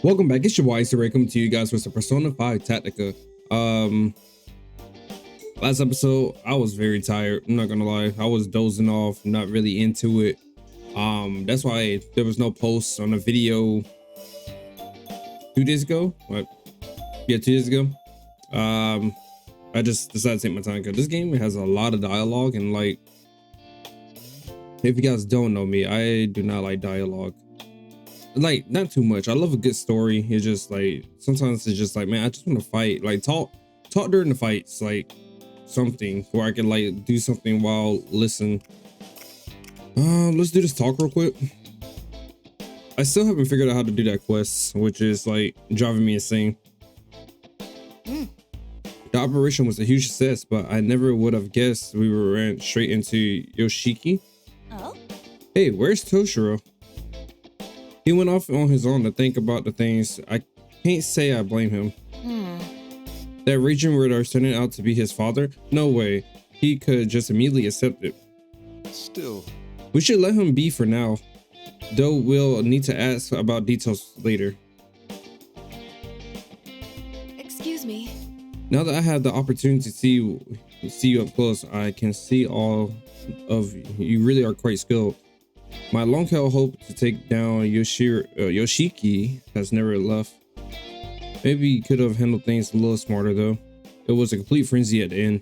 Welcome back. It's your boy Today coming to you guys with the Persona 5 Tactica. Last episode I was very tired. I'm not gonna lie. I was dozing off, not really into it. That's why there was no posts on the video 2 days ago. What? Yeah, 2 days ago. I just decided to take my time because this game has a lot of dialogue, and like, if you guys don't know me, I do not like dialogue. Like, not too much. I love a good story. It's just like sometimes it's just like, man, I just want to fight. Like, talk during the fights, like something where I can like do something while listen. Let's do this talk real quick. I still haven't figured out how to do that quest, which is like driving me insane. The operation was a huge success, but I never would have guessed we ran straight into Yoshiki. Oh? Hey, where's Toshiro? He went off on his own to think about the things. I can't say I blame him. That region where they're turning out to be his father? No way. He could just immediately accept it. Still, We should let him be for now, though we'll need to ask about details later. Excuse me. Now that I have the opportunity to see you up close, I can see all of you really are quite skilled. My long-held hope to take down Yoshiki has never left. Maybe you could have handled things a little smarter though. It was a complete frenzy at the end.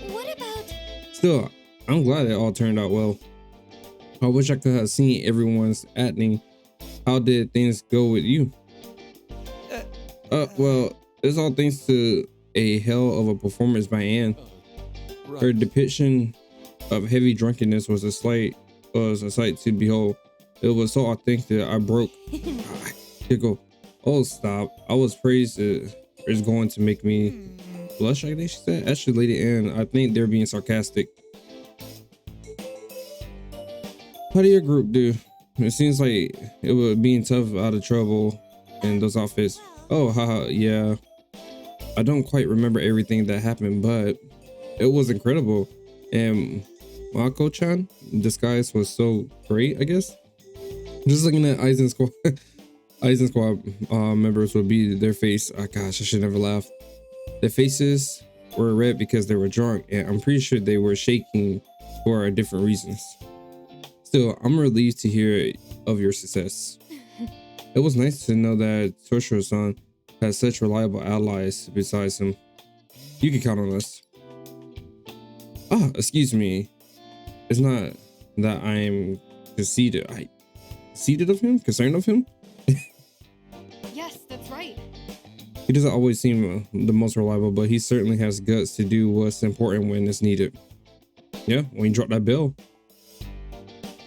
What about... Still, I'm glad it all turned out well. I wish I could have seen everyone's acting. How did things go with you? Well, it's all thanks to a hell of a performance by Anne. Her depiction of heavy drunkenness was a sight to behold. It was so authentic that I broke. Giggle. Oh, stop. I was praised it's going to make me blush, I think she said. Actually, Lady Anne, I think they're being sarcastic. How did your group do? It seems like it was being tough out of trouble in those outfits. Oh, haha, yeah. I don't quite remember everything that happened, but it was incredible. And Mako-chan disguise was so great, I guess. Just looking at Aizen Squad members would be their face. Oh, gosh, I should never laugh. Their faces were red because they were drunk, and I'm pretty sure they were shaking for different reasons. Still, I'm relieved to hear of your success. It was nice to know that Toshiro-san has such reliable allies besides him. You can count on us. Ah, excuse me. It's not that I am conceited. Concerned of him? Yes, that's right. He doesn't always seem the most reliable, but he certainly has guts to do what's important when it's needed. Yeah, when you drop that bill.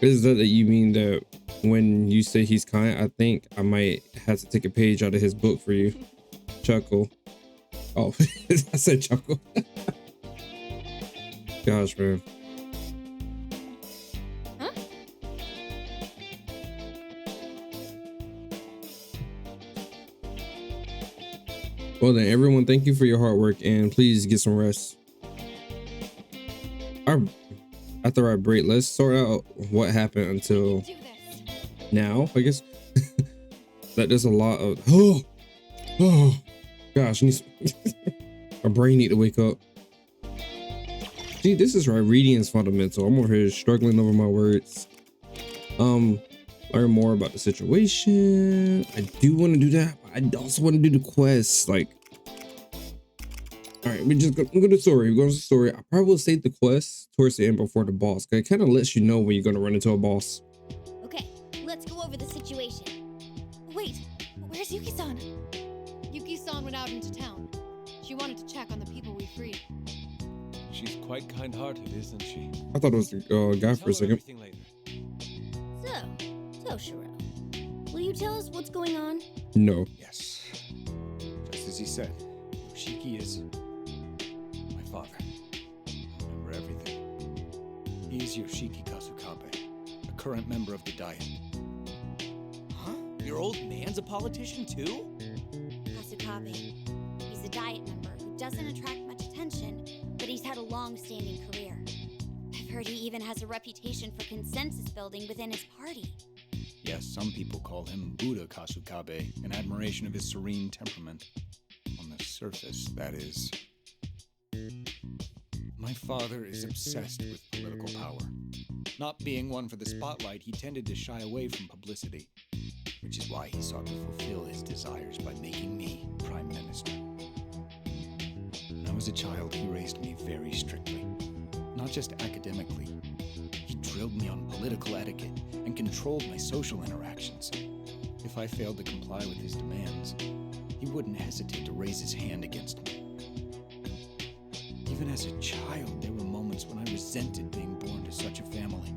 Is that you mean that when you say he's kind, I think I might have to take a page out of his book for you. Chuckle. Oh, I said chuckle. Gosh, man. Huh? Well then, everyone, thank you for your hard work, and please get some rest. After our break, let's sort out what happened until Do this. now, I guess. That there's a lot of gosh, my brain need to wake up. See, this is right. Reading is fundamental. I'm over here struggling over my words. Learn more about the situation. I do want to do that. I also want to do the quest. Like, all right, I'm going to the story. We're going to the story. I probably will save the quest towards the end before the boss. Cause it kind of lets you know when you're going to run into a boss. Okay, let's go over the situation. Wait, where's Yuki-san? Yuki-san went out into town. She wanted to check on the people we freed. she's quite kind-hearted, isn't she? I thought it was the guy for a Tell her second. everything later. So, Toshiro, will you tell us what's going on? No. Yes. Just as he said, Yoshiki is my father. I remember everything. He's Yoshiki Kasukabe, a current member of the Diet. Huh? Your old man's a politician too? Kasukabe. He's a Diet member who doesn't attract much attention, but he's had a long-standing career. I've heard he even has a reputation for consensus building within his party. Yes, some people call him Buddha Kasukabe, in admiration of his serene temperament. On the surface, that is. My father is obsessed with political power. Not being one for the spotlight, he tended to shy away from publicity, which is why he sought to fulfill his desires by making me Prime Minister. When I was a child, he raised me very strictly. Not just academically. He drilled me on political etiquette and controlled my social interactions. If I failed to comply with his demands, he wouldn't hesitate to raise his hand against me. Even as a child, there were moments when I resented being born to such a family.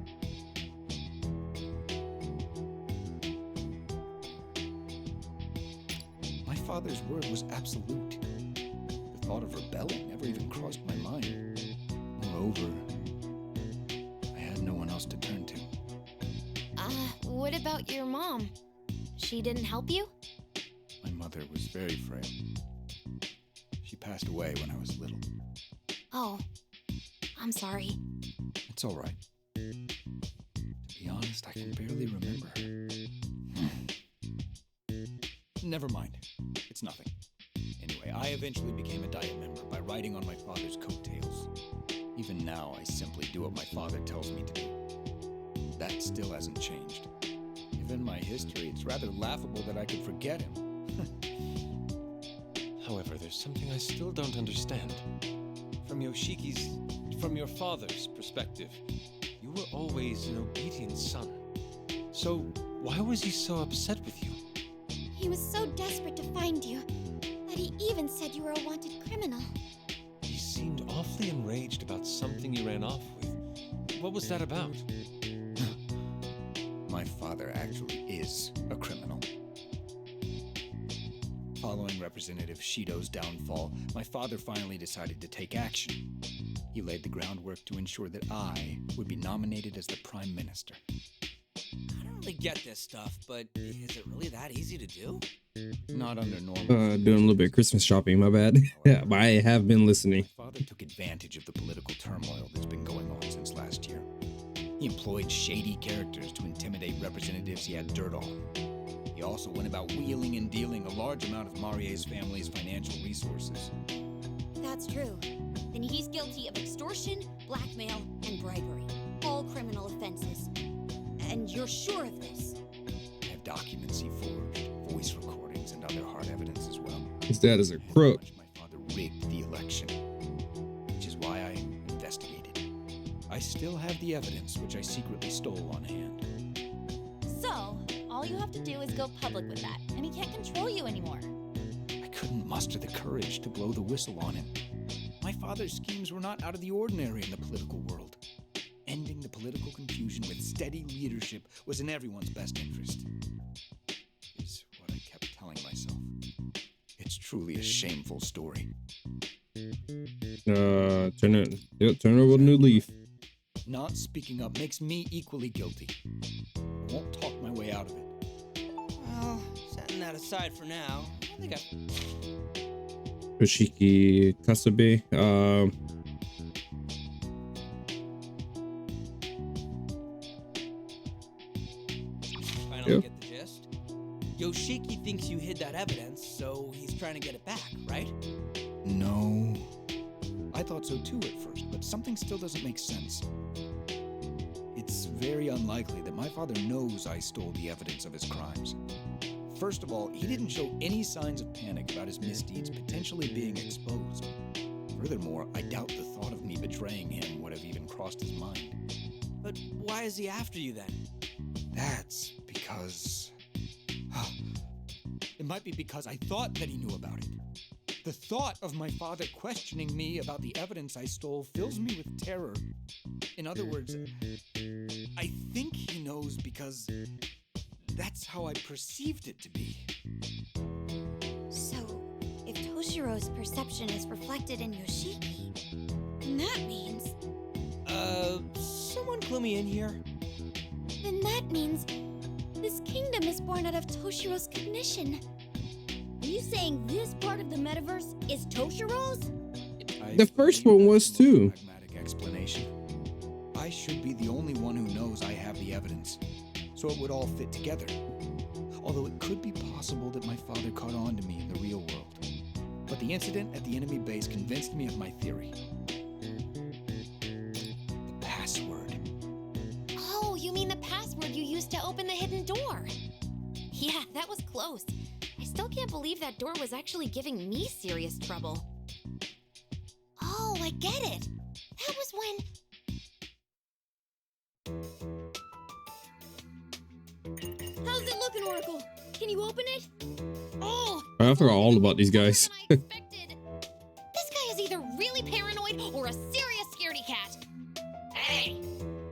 My father's word was absolute. The thought of rebelling never even crossed my mind. Moreover, I had no one else to turn to. What about your mom? She didn't help you? My mother was very frail. She passed away when I was little. Oh, I'm sorry. It's all right. To be honest, I can barely remember her. Never mind. It's nothing. Anyway, I eventually became a Diet member by riding on my father's coattails. Even now, I simply do what my father tells me to do. That still hasn't changed. Given my history, it's rather laughable that I could forget him. However, there's something I still don't understand. From your father's perspective, you were always an obedient son. So why was he so upset with you? He was so desperate to find you that he even said you were a wanted criminal. He seemed awfully enraged about something you ran off with. What was that about? My father actually is a criminal. Following Representative Shido's downfall, my father finally decided to take action. He laid the groundwork to ensure that I would be nominated as the Prime Minister. I don't really get this stuff, but is it really that easy to do? Not under normal Doing a little bit of Christmas shopping, my bad. Yeah, but I have been listening. My father took advantage of the political turmoil that's been going on since last year. He employed shady characters to intimidate representatives he had dirt on. He also went about wheeling and dealing a large amount of Marie's family's financial resources. That's true. Then he's guilty of extortion, blackmail, and bribery. All criminal offenses. And you're sure of this? I have documents he forged, voice recordings, and other hard evidence as well. His dad is a And how crook. much my father rigged the election, which is why I investigated. I still have the evidence which I secretly stole on hand. So, all you have to do is go public with that, and he can't control you anymore. I couldn't muster the courage to blow the whistle on him. My father's schemes were not out of the ordinary in the political world. Ending the political confusion with steady leadership was in everyone's best interest. Is what I kept telling myself. It's truly a shameful story. Turn over a new leaf. Not speaking up makes me equally guilty. I won't talk my way out of it. Well, setting that aside for now, I think Yoshiki Kasabe. finally Yep. get the gist. Yoshiki thinks you hid that evidence, so he's trying to get it back, right? No. I thought so too at first, but something still doesn't make sense. It's very unlikely that my father knows I stole the evidence of his crimes. First of all, he didn't show any signs of panic about his misdeeds potentially being exposed. Furthermore, I doubt the thought of me betraying him would have even crossed his mind. But why is he after you then? That's because... It might be because I thought that he knew about it. The thought of my father questioning me about the evidence I stole fills me with terror. In other words, I think he knows because that's how I perceived it to be. So, if Toshiro's perception is reflected in Yoshiki, then that means... Someone clue me in here. Then that means this kingdom is born out of Toshiro's cognition. Are you saying this part of the metaverse is Toshiro's? The first one was too. Pragmatic explanation. I should be the only one who knows I have the evidence. so it would all fit together. Although it could be possible that my father caught on to me in the real world. But the incident at the enemy base convinced me of my theory. The password. Oh, you mean the password you used to open the hidden door? Yeah, that was close. I still can't believe that door was actually giving me serious trouble. Oh, I get it. That was when... How's it looking, Oracle? Can you open it? Oh! I forgot all about these guys. I expected. This guy is either really paranoid or a serious scaredy cat. Hey,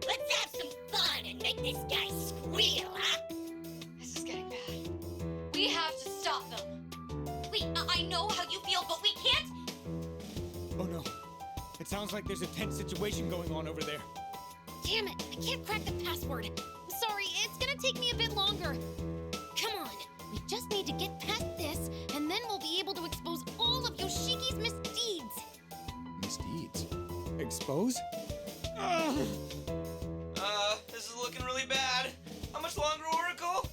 let's have some fun and make this guy squeal, huh? This is getting bad. We have to stop them. I know how you feel, but we can't. Oh no. It sounds like there's a tense situation going on over there. Damn it, I can't crack the password. I'm sorry, it's gonna take me a bit longer. Come on, we just need to get past this, and then we'll be able to expose all of Yoshiki's misdeeds. Misdeeds? Expose? This is looking really bad. How much longer, Oracle?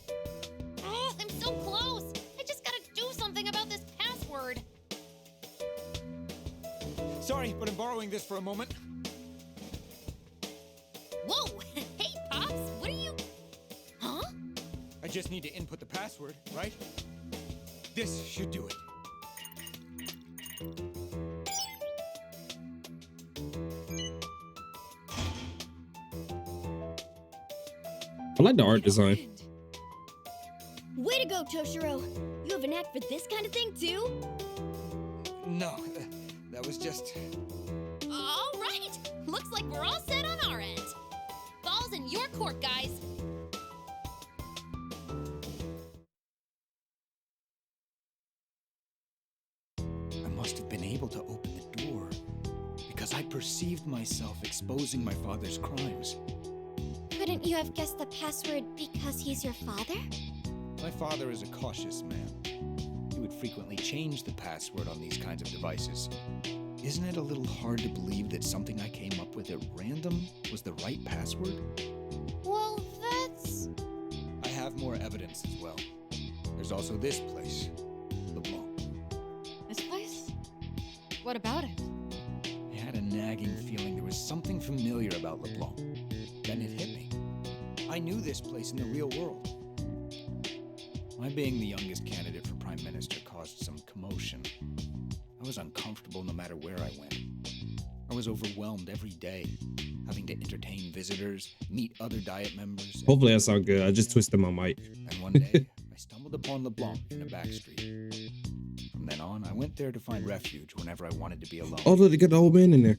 Oh, I'm so close. I just gotta do something about this password. Sorry, but I'm borrowing this for a moment. Whoa, hey, Pops, what are you... Huh? I just need to input the password, right? This should do it. I like the art design. Way to go, Toshiro. You have an act for this kind of thing, too? No, that was just... All right, looks like we're all set on our end. Ball's in your court, guys. I must have been able to open the door because I perceived myself exposing my father's crimes. Couldn't you have guessed the password because he's your father? My father is a cautious man. He would frequently change the password on these kinds of devices. Isn't it a little hard to believe that something I came up with at random was the right password? Well, that's... I have more evidence as well. There's also this place, LeBlanc. This place? What about it? I had a nagging feeling there was something familiar about LeBlanc. Then it hit me. I knew this place in the real world. My being the youngest candidate for Prime Minister caused some commotion. I was uncomfortable no matter where I went. I was overwhelmed every day, having to entertain visitors, meet other Diet members. Hopefully that sounds good. I just twisted my mic. And one day, I stumbled upon LeBlanc in a back street. From then on, I went there to find refuge whenever I wanted to be alone. Oh, look, they got the old man in there.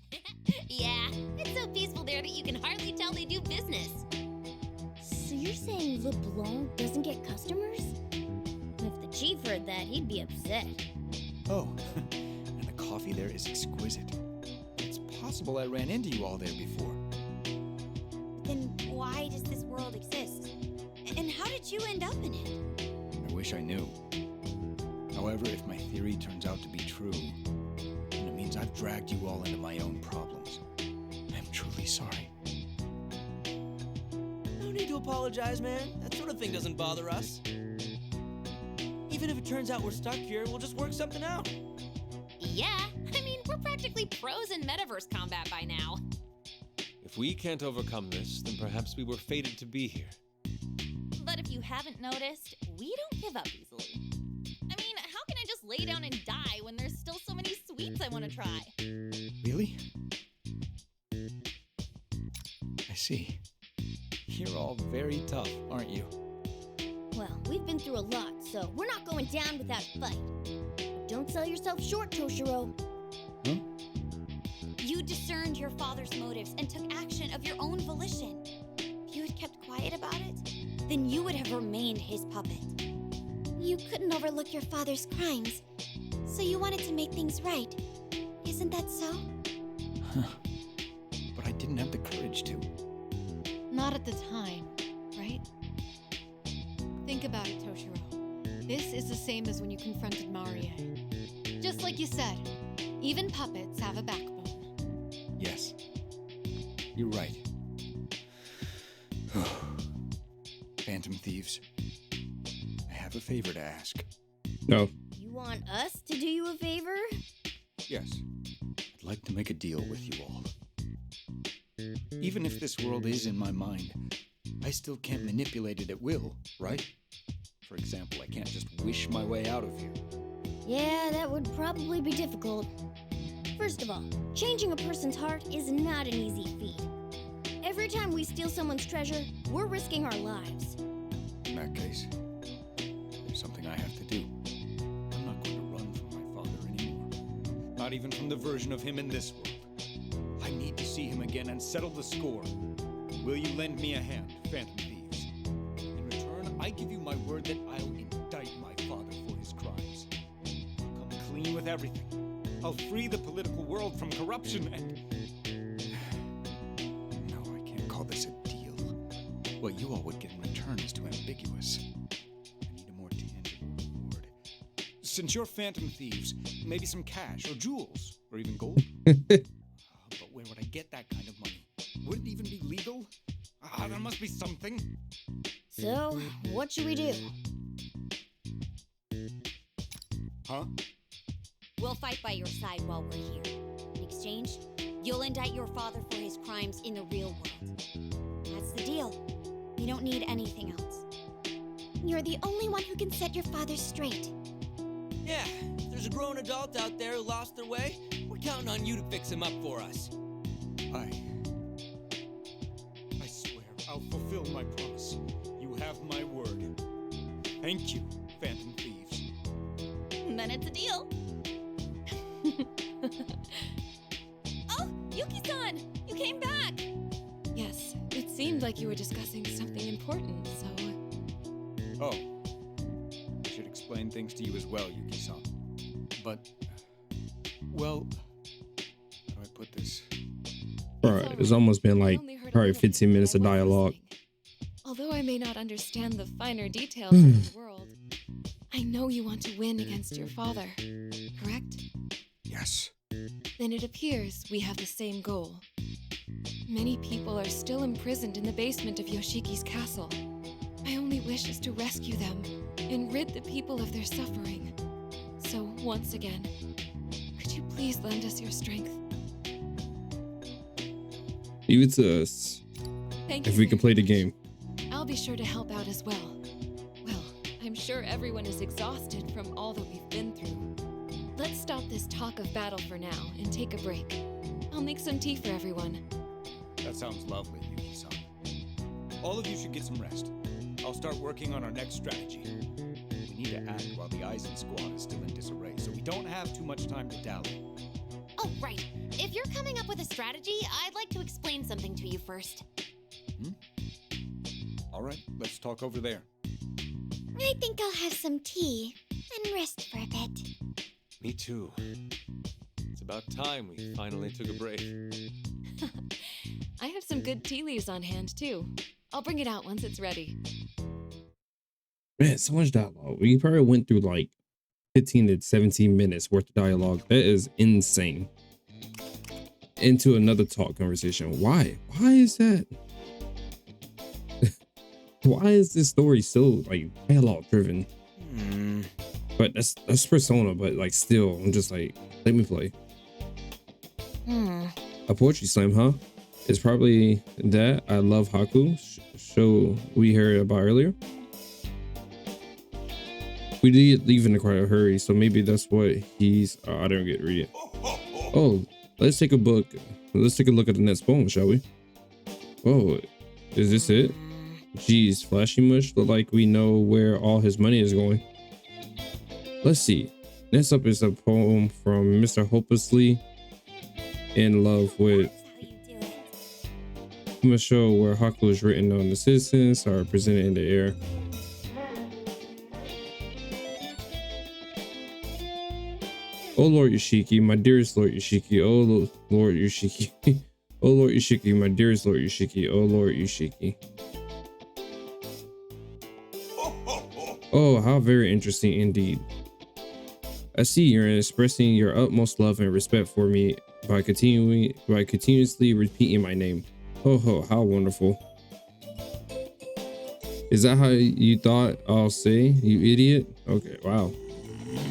Yeah, it's so peaceful there that you can hardly tell they do business. So you're saying LeBlanc doesn't get customers? If the chief heard that, he'd be upset. Oh, and the coffee there is exquisite. It's possible I ran into you all there before. Then why does this world exist? And how did you end up in it? I wish I knew. However, if my theory turns out to be true, then it means I've dragged you all into my own problems. I'm truly sorry. No need to apologize, man. That sort of thing doesn't bother us. Even if it turns out we're stuck here, we'll just work something out. Yeah, I mean, we're practically pros in metaverse combat by now. If we can't overcome this, then perhaps we were fated to be here. But if you haven't noticed, we don't give up easily. I mean, how can I just lay down and die when there's still so many sweets I want to try? Really? I see. You're all very tough, aren't you? Well, we've been through a lot, so we're not going down without a fight. Don't sell yourself short, Toshiro. Huh? You discerned your father's motives and took action of your own volition. If you had kept quiet about it, then you would have remained his puppet. You couldn't overlook your father's crimes, so you wanted to make things right. Isn't that so? Huh. But I didn't have the courage to. Not at the time, right? Think about it, Toshiro. This is the same as when you confronted Marie. Just like you said, even puppets have a backbone. Yes. You're right. Phantom Thieves. I have a favor to ask. No. You want us to do you a favor? Yes. I'd like to make a deal with you all. Even if this world is in my mind, I still can't manipulate it at will, right? For example, I can't just wish my way out of here. Yeah, that would probably be difficult. First of all, changing a person's heart is not an easy feat. Every time we steal someone's treasure, we're risking our lives. In that case, there's something I have to do. I'm not going to run from my father anymore. Not even from the version of him in this world. I need to see him again and settle the score. Will you lend me a hand, Phantom Thieves? In return, I give you my word that I'll indict my father for his crimes. I'll come clean with everything. I'll free the political world from corruption and... No, I can't call this a deal. What you all would get in return is too ambiguous. I need a more tangible reward. Since you're Phantom Thieves, maybe some cash or jewels or even gold. But where would I get that kind of money? Would it even be legal? There must be something. So, what should we do? Huh? We'll fight by your side while we're here. In exchange, you'll indict your father for his crimes in the real world. That's the deal. We don't need anything else. You're the only one who can set your father straight. Yeah, if there's a grown adult out there who lost their way, we're counting on you to fix him up for us. I swear I'll fulfill my promise. You have my word. Thank you, Phantom Thieves. Then it's a deal. Oh, Yuki-san! You came back! Yes, it seemed like you were discussing something important, so... Oh, I should explain things to you as well, Yuki-san. But, well, how do I put this? Alright, it's almost been like probably 15 minutes of dialogue. Although I may not understand the finer details of the world, I know you want to win against your father, correct? Yes. Then it appears we have the same goal. Many people are still imprisoned in the basement of Yoshiki's castle. My only wish is to rescue them and rid the people of their suffering. So, once again, could you please lend us your strength? Leave it to us. Thank If you we can very play the much. game. I'll be sure to help out as well. Well, I'm sure everyone is exhausted from all that we've been through. Let's stop this talk of battle for now and take a break. I'll make some tea for everyone. That sounds lovely, Yuki-san. All of you should get some rest. I'll start working on our next strategy. We need to act while the Eisen squad is still in disarray, so we don't have too much time to dally. Oh, right. If you're coming up with a strategy, I'd like to explain something to you first. All right, let's talk over there. I think I'll have some tea and rest for a bit. Me too. It's about time we finally took a break. I have some good tea leaves on hand, too. I'll bring it out once it's ready. Man, so much dialogue. We probably went through like 15 to 17 minutes worth of dialogue. That is insane. Into another talk conversation. Why? Why is that? Why is this story so like dialogue driven? But that's Persona, but like still, I'm just like, let me play. A poetry slam, huh? It's probably that. I love Haku. Show we heard about earlier. We did leave in quite a hurry, so maybe that's what he's. I didn't get to read it. Oh, let's take a book. Let's take a look at the next poem, shall we? Oh, is this it? Geez, flashy much. Look like we know where all his money is going. Let's see. Next up is a poem from Mr. Hopelessly in Love with. I'm gonna show where Haku is written on. The citizens are presented in the air. Oh Lord Yoshiki, my dearest Lord Yoshiki. Oh Lord Yoshiki. Oh Lord Yoshiki, my dearest Lord Yoshiki. Oh Lord Yoshiki. Oh, how very interesting indeed. I see you're expressing your utmost love and respect for me by continuously repeating my name. Oh, how wonderful. Is that how you thought I'll say, you idiot? Okay, wow.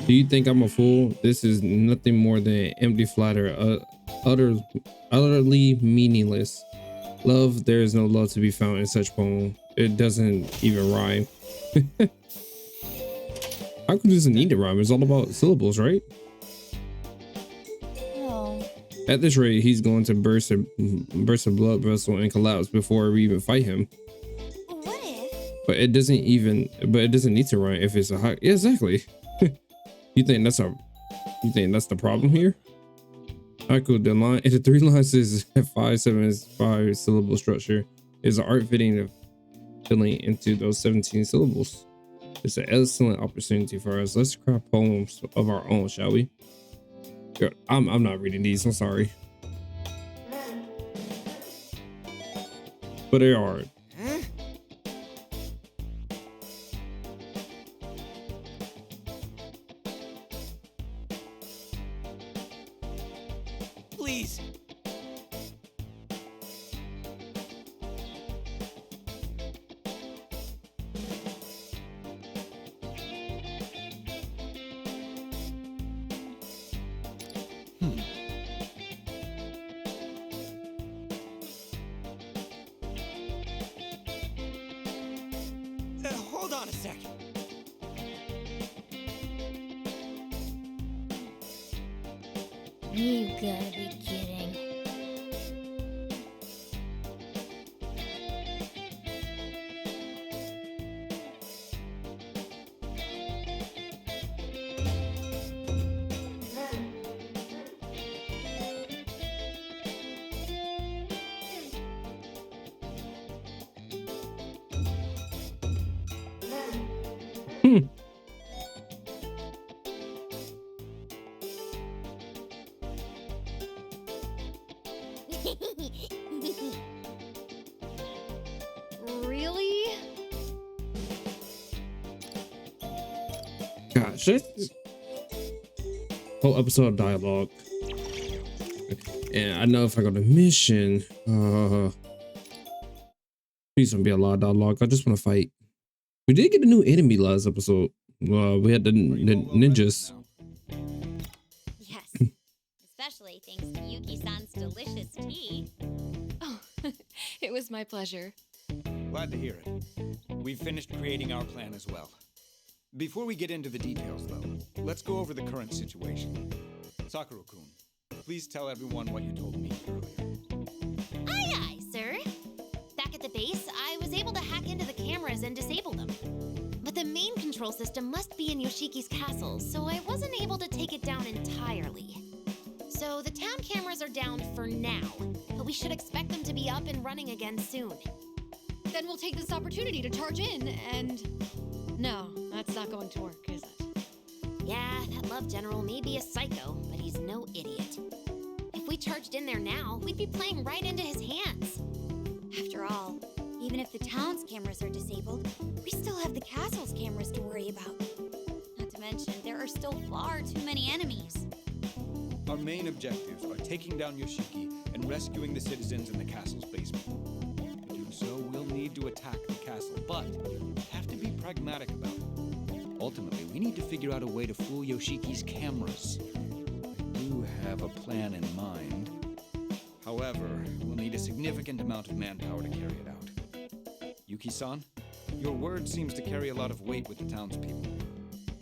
Do you think I'm a fool? This is nothing more than empty flatter, utterly meaningless. Love, there is no love to be found in such poem. It doesn't even rhyme. How come it doesn't need to rhyme? It's all about syllables, right? Oh. At this rate, he's going to burst a blood vessel and collapse before we even fight him. What if? But it doesn't need to rhyme if it's a high. Yeah, exactly. You think that's the problem here? Haiku, the line, the 3 lines is 5 syllable structure is an art filling into those 17 syllables. It's an excellent opportunity for us. Let's craft poems of our own, shall we? I'm not reading these, I'm sorry. But they are. Please. Hold on a second. You gotta be kidding. Really? Gosh, this whole episode of dialogue. And I know if I go to mission, please don't be a lot of dialogue. I just want to fight. We did get a new enemy last episode. We had the ninjas. Yes. Especially thanks to Yuki-san's delicious tea. Oh, it was my pleasure. Glad to hear it. We've finished creating our plan as well. Before we get into the details, though, let's go over the current situation. Sakura-kun, please tell everyone what you told me earlier. Aye, aye, sir. Back at the base, I was able to hack into the cameras and disable them. But the main control system must be in Yoshiki's castle, so I wasn't able to take it down entirely. So the town cameras are down for now, but we should expect them to be up and running again soon. Then we'll take this opportunity to charge in and... No, that's not going to work, is it? Yeah, that love general may be a psycho, but he's no idiot. If we charged in there now, we'd be playing right into his hands. After all, even if the town's cameras are disabled, we still have the castle's cameras to worry about. Not to mention, there are still far too many enemies. Our main objectives are taking down Yoshiki and rescuing the citizens in the castle's basement. To do so, we'll need to attack the castle, but we have to be pragmatic about it. Ultimately, we need to figure out a way to fool Yoshiki's cameras. I do have a plan in mind. However, we'll need a significant amount of manpower to carry it out. Yuki-san, your word seems to carry a lot of weight with the townspeople.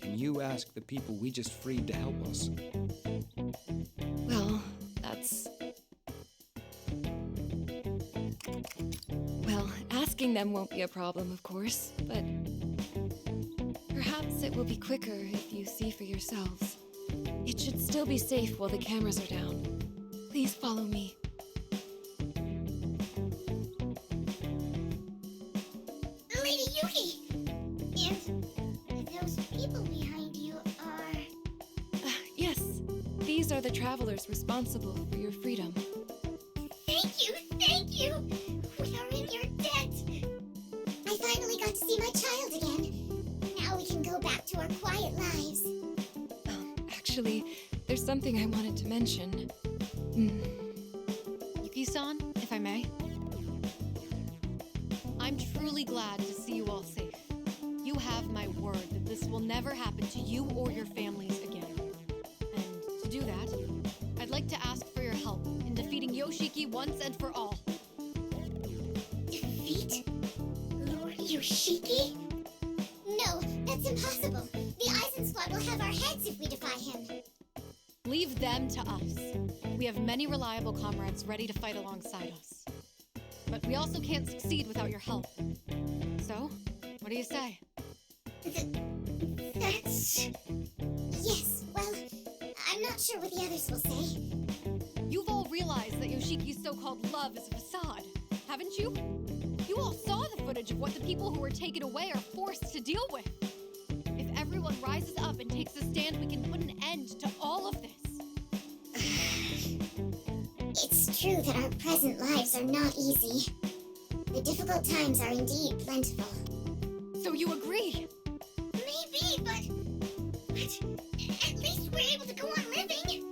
Can you ask the people we just freed to help us? Well, that's... Well, asking them won't be a problem, of course, but... Perhaps it will be quicker if you see for yourselves. It should still be safe while the cameras are down. Please follow me. Lady Yuki! And those people behind you are... Yes, these are the travelers responsible for your freedom. Thank you! Thank you! We are in your debt! I finally got to see my child again. Now we can go back to our quiet lives. Actually, there's something I wanted to mention. Yuki-san, if I may? I'm truly glad to see you all safe. will never happen to you or your families again. And to do that, I'd like to ask for your help in defeating Yoshiki once and for all. Defeat Lord Yoshiki? No, that's impossible. The Eisen Squad will have our heads if we defy him. Leave them to us. We have many reliable comrades ready to fight alongside us. But we also can't succeed without your help. So, what do you say? That's... Yes, well, I'm not sure what the others will say. You've all realized that Yoshiki's so-called love is a facade, haven't you? You all saw the footage of what the people who were taken away are forced to deal with. If everyone rises up and takes a stand, we can put an end to all of this. It's true that our present lives are not easy. The difficult times are indeed plentiful. So you agree? Maybe, but at least we're able to go on living.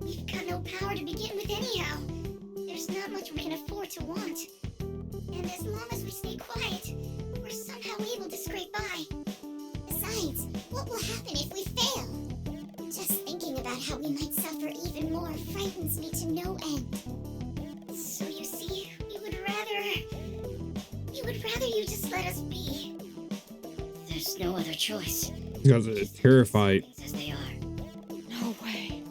We've got no power to begin with anyhow. There's not much we can afford to want. And as long as we stay quiet, we're somehow able to scrape by. Besides, what will happen if we fail? Just thinking about how we might suffer even more frightens me to no end. So you see, we would rather you just let us be. There's no other choice. You guys are terrified. As they are. No way.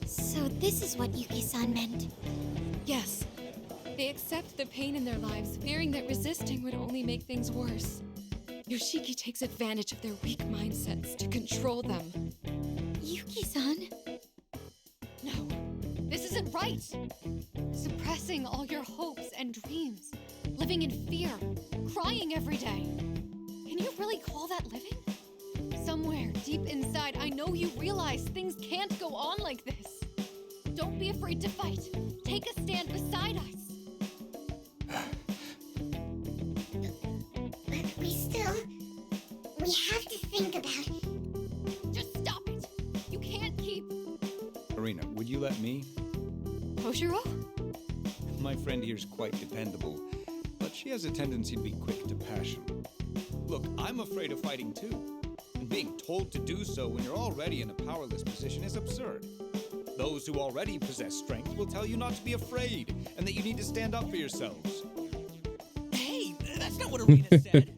So this is what Yuki-san meant. Yes. They accept the pain in their lives, fearing that resisting would only make things worse. Yoshiki takes advantage of their weak mindsets to control them. Yuki-san? No, this isn't right. Suppressing all your hopes and dreams, living in fear, crying every day. Can you really call that living? Somewhere deep inside, I know you realize things can't go on like this. Don't be afraid to fight. Take a stand beside us. But we have to think about it. Just stop it. You can't keep... Erina, would you let me? Toshiro? My friend here's quite dependable, but she has a tendency to be quick to passion. Look, I'm afraid of fighting too. And being told to do so when you're already in a powerless position is absurd. Those who already possess strength will tell you not to be afraid, and that you need to stand up for yourselves. Hey, that's not what Erina said.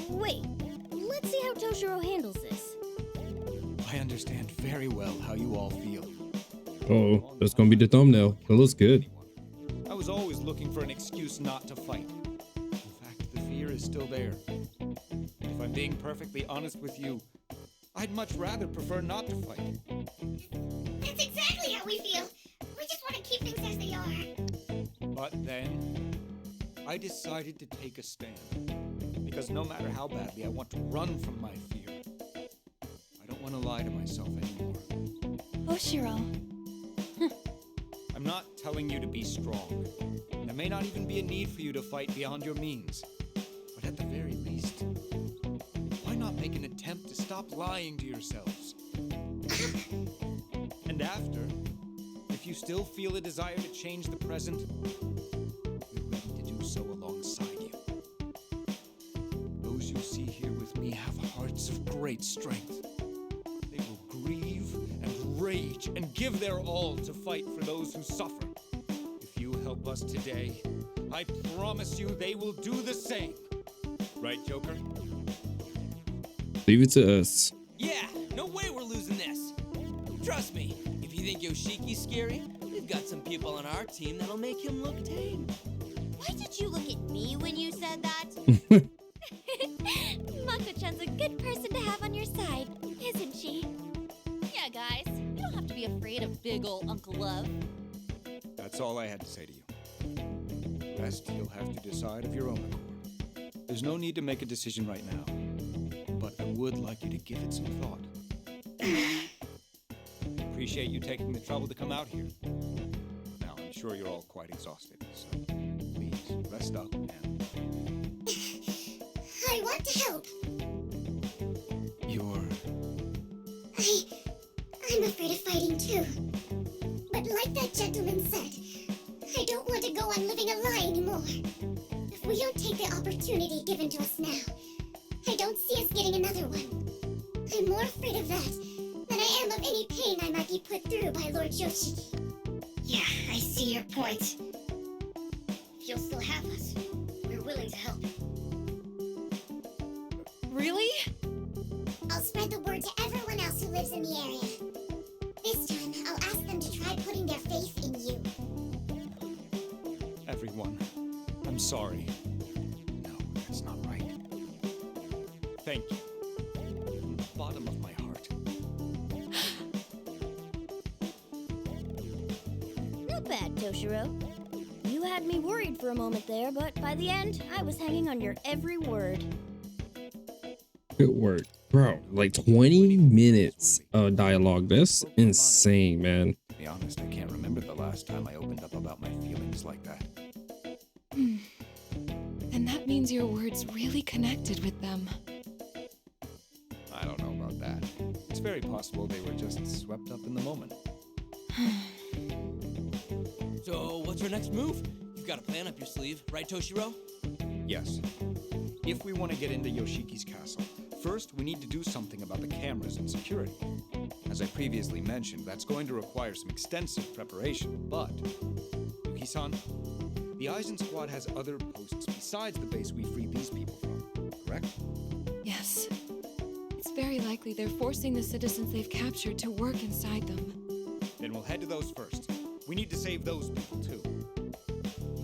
Wait, let's see how Toshiro handles this. I understand very well how you all feel. Oh, that's gonna be the thumbnail. It looks good. I was always looking for an excuse not to fight. In fact, the fear is still there. If I'm being perfectly honest with you, I'd much rather prefer not to fight. That's exactly how we feel. We just want to keep things as they are. But then, I decided to take a stand. Because no matter how badly I want to run from my fear, I don't want to lie to myself anymore. Toshiro. I'm not telling you to be strong. There may not even be a need for you to fight beyond your means. But at the very least, why not make an attempt to stop lying to yourselves? And after, if you still feel a desire to change the present, we're ready to do so alongside you. Those you see here with me have hearts of great strength. They will grieve and rage and give their all to fight for those who suffer. If you help us today, I promise you they will do the same. Right, Joker? Leave it to us. Yeah, no way we're losing this. Trust me, if you think Yoshiki's scary, we've got some people on our team that'll make him look tame. Why did you look at me when you said that? Mako-chan's a good person to have on your side, isn't she? Yeah, guys, you don't have to be afraid of big ol' Uncle Love. That's all I had to say to you. The rest you'll have to decide of your own accord. There's no need to make a decision right now, but I would like you to give it some thought. Appreciate you taking the trouble to come out here. Now, I'm sure you're all quite exhausted, so please rest up and... I want to help. I'm afraid of fighting too. But like that gentleman said, I don't want to go on living a lie anymore. If we don't take the opportunity given to us now, I don't see getting another one. I'm more afraid of that than I am of any pain I might be put through by Lord Yoshiki. Yeah, I see your point. If you'll still have us, we're willing to help. Really? I'll spread the word to everyone else who lives in the area. This time, I'll ask them to try putting their faith in you. Everyone, I'm sorry. No, that's not right. Thank you. From the bottom of my heart. Not bad, Toshiro. You had me worried for a moment there, but by the end, I was hanging on your every word. Good work, bro. Like 20 minutes of dialogue. That's insane, man. To be honest, I can't remember the last time I opened up about my feelings like that. Then that means your words really connected with them. I don't know about that. It's very possible they were just swept up in the moment. So, what's our next move? You've got a plan up your sleeve, right, Toshiro? Yes. If we want to get into Yoshiki's castle, first we need to do something about the cameras and security. As I previously mentioned, that's going to require some extensive preparation, but... Yuki-san, the Eisen squad has other posts besides the base we freed these people from, correct? Yes. It's very likely they're forcing the citizens they've captured to work inside them. Then we'll head to those first. We need to save those people too.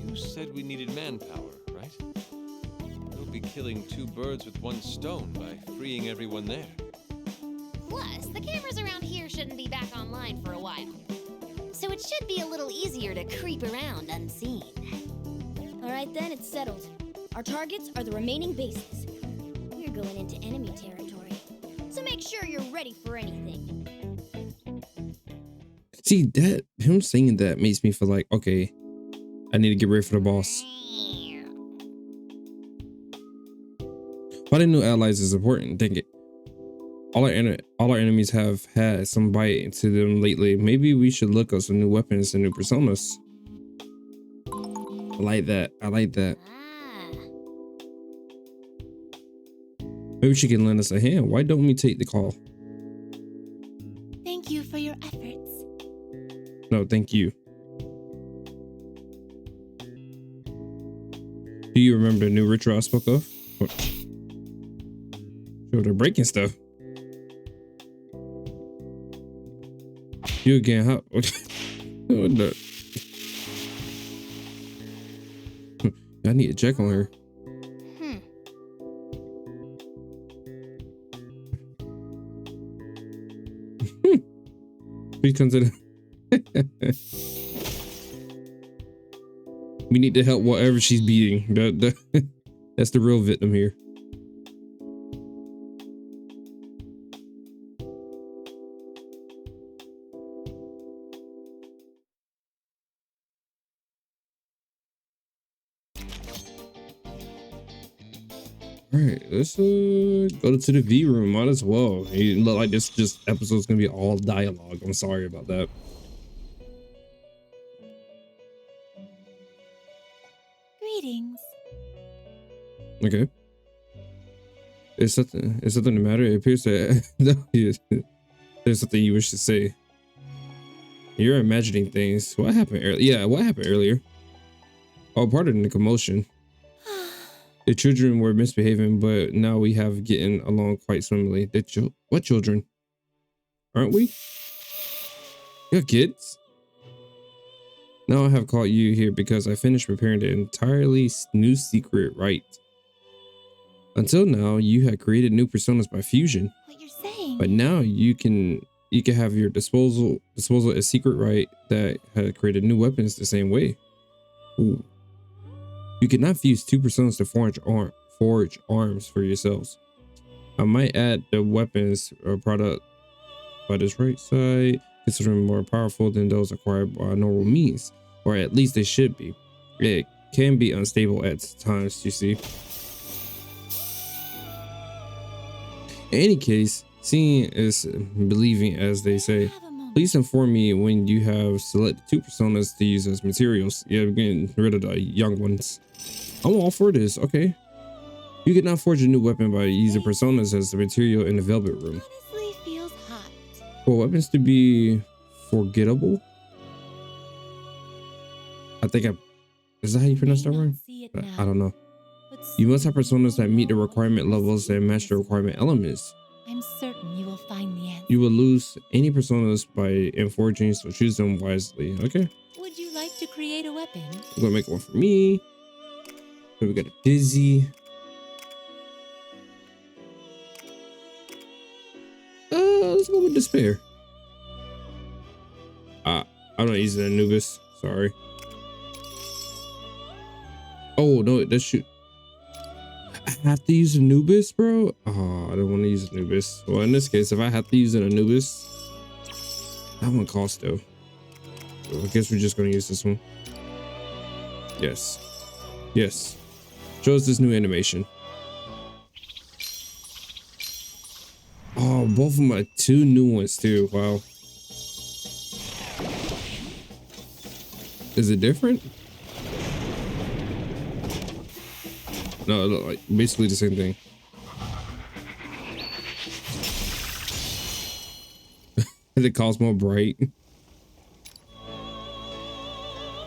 You said we needed manpower, right? We'll be killing two birds with one stone by freeing everyone there. Plus, the cameras around here shouldn't be back online for a while. So it should be a little easier to creep around unseen. All right, then, it's settled. Our targets are the remaining bases. We're going into enemy territory, so make sure you're ready for anything. See, that him singing that makes me feel like, okay, I need to get ready for the boss. Finding new allies is important. Dang it. All our enemies have had some bite into them lately. Maybe we should look up some new weapons and new personas. I like that. I like that. Maybe she can lend us a hand. Why don't we take the call? Thank you for your efforts. No, thank you. Do you remember the new ritual I spoke of? Oh, they're breaking stuff. You again, how? What the? I need to check on her. Please come to the. We need to help whatever she's beating. That's the real victim here. All right, let's go to the V room. Might as well. It look like this episode's gonna be all dialogue. I'm sorry about that. Greetings. Okay. Is something the matter? It appears that there's something you wish to say. You're imagining things. What happened earlier? Yeah, what happened earlier? Oh, pardon the commotion. The children were misbehaving, but now we have getting along quite swimmingly. What children? Aren't we? You're kids? Now I have caught you here because I finished preparing the entirely new secret rite. Until now, you had created new personas by fusion. What you're saying? But now you can have your disposal a secret rite that had created new weapons the same way. Ooh. You cannot fuse two personas to forge arms for yourselves. I might add the weapons or product by this right side, considering more powerful than those acquired by normal means, or at least they should be. It can be unstable at times, you see. In any case, seeing is believing, as they say. Please inform me when you have selected two personas to use as materials. Yeah, we're getting rid of the young ones. I'm all for this. Okay. You can now forge a new weapon by using personas as the material in the velvet room. Honestly feels hot. For weapons to be forgettable, is that how you pronounce that word? See it I don't know. but You must have personas that meet the requirement levels and match the requirement elements. I'm certain you will find the answer. You will lose any personas by forging, so choose them wisely. Okay, Would you like to create a weapon? I'm gonna make one for me. So we got a Dizzy. Let's go with Despair. I'm not using Anubis. Sorry. Oh no, that shoot. I have to use Anubis, bro. Oh, I don't want to use Anubis. Well, in this case, if I have to use an Anubis, that one costs though. So I guess we're just gonna use this one. Yes. Yes. Show us this new animation. Oh, both of them are 2 new ones too. Wow. Is it different? No, it look like basically the same thing. The Cosmo bright.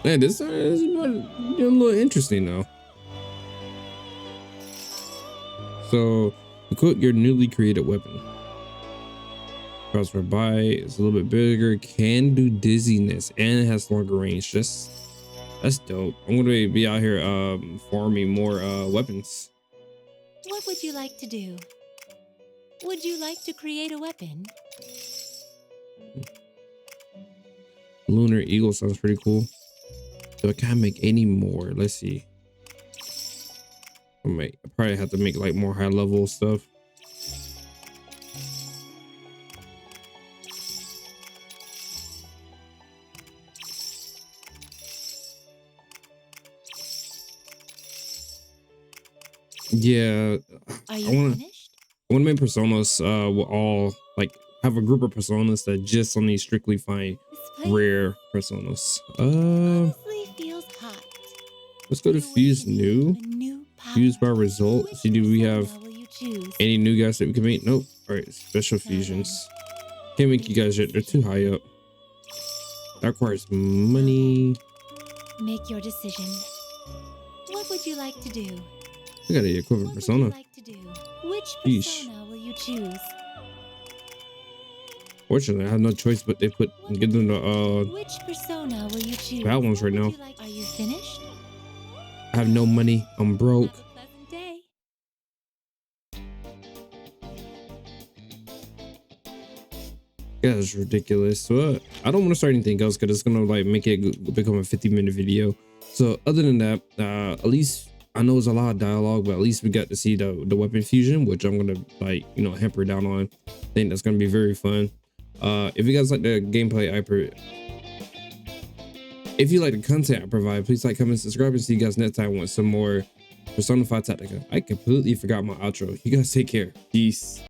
Man, this is a little interesting though. So, equip your newly created weapon. Cross for buy, it's a little bit bigger, can do dizziness, and it has longer range. That's dope. I'm gonna be out here farming more weapons. What would you like to do? Would you like to create a weapon? Lunar Eagle sounds pretty cool. So I can't make any more. Let's see. I probably have to make like more high level stuff. Yeah, Are you finished? I want to make personas will all like have a group of personas that just only strictly find This place rare personas. honestly feels hot. Let's go to fuse new. Fuse by result. See, do we have any new guys that we can make? Nope. All right, special fusions. Can't make you guys yet. They're too high up. That requires money. Make your decision. What would you like to do? I got the equivalent What persona. would you like to do? Which Yeesh. persona will you choose? Fortunately, I have no choice but they give them the Which persona will you choose? bad ones right What now. would you like- Are you finished? I have no money. I'm broke. Have a pleasant day. Yeah, that's ridiculous. So I don't want to start anything else because it's gonna like make it become a 50-minute video. So other than that, at least I know it's a lot of dialogue, but at least we got to see the weapon fusion, which I'm gonna like hamper down on. I think that's gonna be very fun. If you guys like the gameplay if you like the content I provide, please like, comment, subscribe, and see you guys next time with some more Persona 5 Tactica. I completely forgot my outro. You guys take care. Peace.